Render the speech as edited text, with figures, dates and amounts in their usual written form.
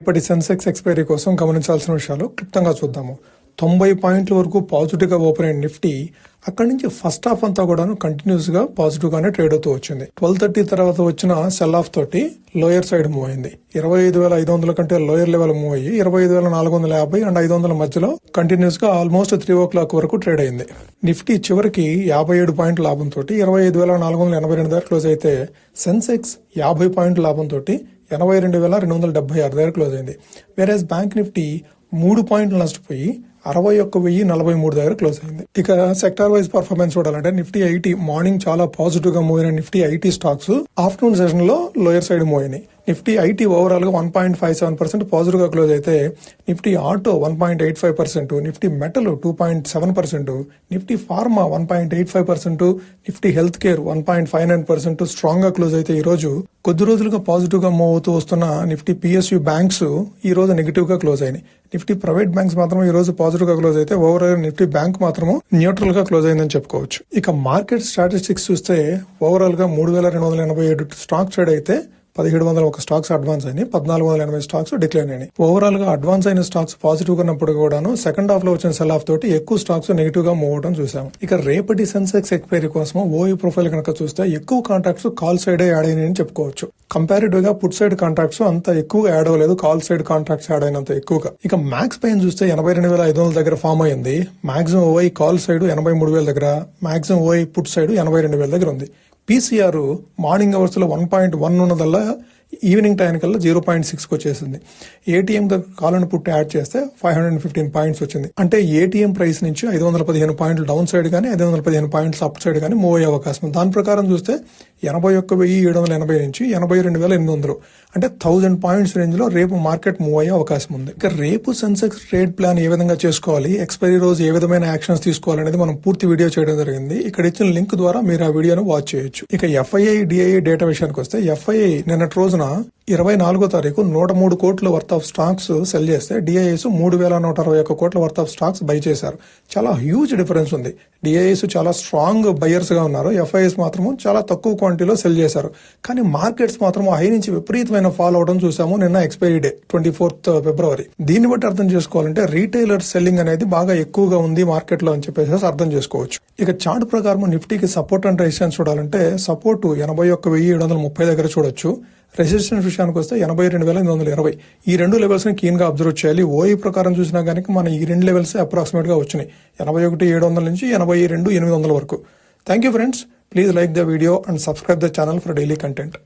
ఇప్పటి సెన్సెక్స్ ఎక్స్పైరీ కోసం గమనించాల్సిన విషయాలు క్లుప్తంగా చూద్దాము. 90 పాయింట్ల వరకు పాజిటివ్గా ఓపెన్ అయిన నిఫ్టీ అక్కడి నుంచి ఫస్ట్ హాఫ్ అంతా కూడా కంటిన్యూస్గా పాజిటివ్గానే ట్రేడ్ అవుతూ వచ్చింది. 12:30 తర్వాత వచ్చిన సెల్ ఆఫ్ తోటి లోయర్ సైడ్ మూవ్ అయింది. 25,500 కంటే లోయర్ లెవెల్ మూవ్ అయ్యి 25,450 అండ్ 500 మధ్యలో కంటిన్యూస్గా ఆల్మోస్ట్ 3 o'clock వరకు ట్రేడ్ అయింది. నిఫ్టీ చివరికి 57 పాయింట్ల లాభంతో 25,482 దగ్గర క్లోజ్ అయితే సెన్సెక్స్ 50 పాయింట్ల లాభంతో 82,276 దగ్గర క్లోజ్ అయింది. వేరేస్ బ్యాంక్ నిఫ్టీ 3 పాయింట్లు నష్టపోయి 61,043 దగ్గర క్లోజ్ అయింది. ఇక సెక్టార్ వైజ్ పర్ఫార్మెన్స్ చూడాలంటే నిఫ్టీ ఐటీ మార్నింగ్ చాలా పాజిటివ్ గా మూవ్ అయిన Nifty IT stocks afternoon session లో లోయర్ సైడ్ మూవ్ అయినాయి. నిఫ్టీ ఐటీ ఓవరాల్ గా 1.57% పాజిటివ్ గా క్లోజ్ అయితే Nifty auto 1.85%, Nifty metal 2.7%, Nifty pharma 1.85%, Nifty health care 1.59% strong గా క్లోజ్ అయితే ఈ రోజు కొద్ది రోజులుగా పాజిటివ్ గా మూవ్ అవుతూ వస్తున్న నిఫ్టీ పిఎస్యు బ్యాంక్స్ ఈ రోజు నెగిటివ్ గా క్లోజ్ అయినాయి. నిఫ్టీ ప్రైవేట్ బ్యాంక్స్ మాత్రం ఈ రోజు పాజిటివ్ గా క్లోజ్ అయితే ఓవరాల్ నిఫ్టీ బ్యాంక్ మాత్రం న్యూట్రల్ గా క్లోజ్ అయిందని చెప్పుకోవచ్చు. ఇక మార్కెట్ స్టాటిస్టిక్స్ చూస్తే ఓవరాల్ గా 3,287 స్టాక్ ట్రేడ్ అయితే 1,701 స్టాక్స్ అడ్వాన్స్ అయినాయి, 1,480 స్టాక్స్ డిక్లైన్ అయినాయి. ఓవరాల్ గా అడ్వాన్స్ అయిన స్టాక్స్ పాజిటివ్ గా ఉన్నప్పుడు కూడాను సెకండ్ హాఫ్ లో వచ్చిన సెల్ ఆఫ్ తోటి ఎక్కువ స్టాక్స్ నెగిటివ్ గా మూవ్ అవడం చూసాం. ఇక రేపటి సెన్సెక్స్ ఎక్స్పైరీ కోసం ఓఈ ప్రొఫైల్ కనుక చూస్తే ఎక్కువ కాంట్రాక్ట్స్ కాల్ సైడ్ యాడ్ అయినాయని చెప్పుకోవచ్చు. కంపారిటివ్ గా పుట్ సైడ్ కాంట్రాక్ట్స్ అంత ఎక్కువగా యాడ్ అవ్వలేదు, కాల్ సైడ్ కాంట్రాక్ట్స్ యాడ్ అయినంత ఎక్కువగా. ఇక మ్యాక్స్ పైన చూస్తే 82,500 దగ్గర ఫామ్ అయింది. మాక్సిమం ఓఐ కాల్ సైడ్ 83,000 దగ్గర, మాక్సిమం ఓఐ పుట్ సైడ్ 82,000 దగ్గర ఉంది. పీసీఆర్ మార్నింగ్ అవర్స్ లో 1.1 ఉన్నదల్లా ఈవినింగ్ టైం కల్లా 0.6 వచ్చేసింది. ఏటీఎం కాల్ పుట్ యాడ్ చేస్తే 515 పాయింట్స్ వచ్చింది. అంటే ఏటీఎం ప్రైస్ నుంచి 515 పాయింట్లు డౌన్ సైడ్ గానీ 515 పాయింట్స్ అప్ సైడ్ గానీ మూవ్ అయ్యే అవకాశం. దాని ప్రకారం చూస్తే 81,780 నుంచి 82,800 అంటే 1000 పాయింట్స్ రేంజ్ లో రేపు మార్కెట్ మూవ్ అయ్యే అవకాశం ఉంది. ఇక రేపు సెన్సెక్స్ ట్రేడ్ ప్లాన్ ఏ విధంగా చేసుకోవాలి, ఎక్స్పైరీ రోజు ఏ విధమైన యాక్షన్స్ తీసుకోవాలనేది మనం పూర్తి వీడియో చేయడం జరిగింది. ఇక్కడ ఇచ్చిన లింక్ ద్వారా మీరు ఆ వీడియోను వాచ్ చేయొచ్చు. ఇక ఎఫ్ఐఐ డిఐఐ డేటా విషయానికి వస్తే ఎఫ్ఐఐ నిన్నటి రోజున 24వ తారీఖు 103 కోట్ల వర్త్ ఆఫ్ స్టాక్స్ సెల్ చేస్తే డిఐఎస్ 3,161 కోట్ల వర్త్ ఆఫ్ స్టాక్స్ బై చేశారు. చాలా హ్యూజ్ డిఫరెన్స్ ఉంది. డిఐఎస్ చాలా స్ట్రాంగ్ బయర్స్ గా ఉన్నారు, ఎఫ్ఐఎస్ మాత్రం చాలా తక్కువ క్వాంటిటీలో సెల్ చేశారు. కానీ మార్కెట్స్ మాత్రం హై నుంచి విపరీతమైన ఫాల్ అవడం చూసాము నిన్న ఎక్స్పైరీ డే 24th ఫిబ్రవరి. దీన్ని బట్టి అర్థం చేసుకోవాలంటే రీటైలర్ సెల్లింగ్ అనేది బాగా ఎక్కువగా ఉంది మార్కెట్ లో అని చెప్పేసి అర్థం చేసుకోవచ్చు. ఇక చార్ట్ ప్రకారం నిఫ్టీకి సపోర్ట్ అండ్ రెసిస్టెన్స్ చూడాలంటే సపోర్ట్ 81,730 దగ్గర చూడొచ్చు. రెసిస్టెన్స్ విషయానికి వస్తే 82,820. ఈ రెండు లెవెల్స్ ని కీన్ గా అబ్జర్వ్ చేయాలి. ఓఈ ప్రకారం చూసినా కనుక మన ఈ రెండు లెవెల్స్ అప్రాక్సిమేట్ గా వచ్చినాయి 81,700 నుంచి 82,800 వరకు. Thank you friends. Please like the video and subscribe the channel for daily content.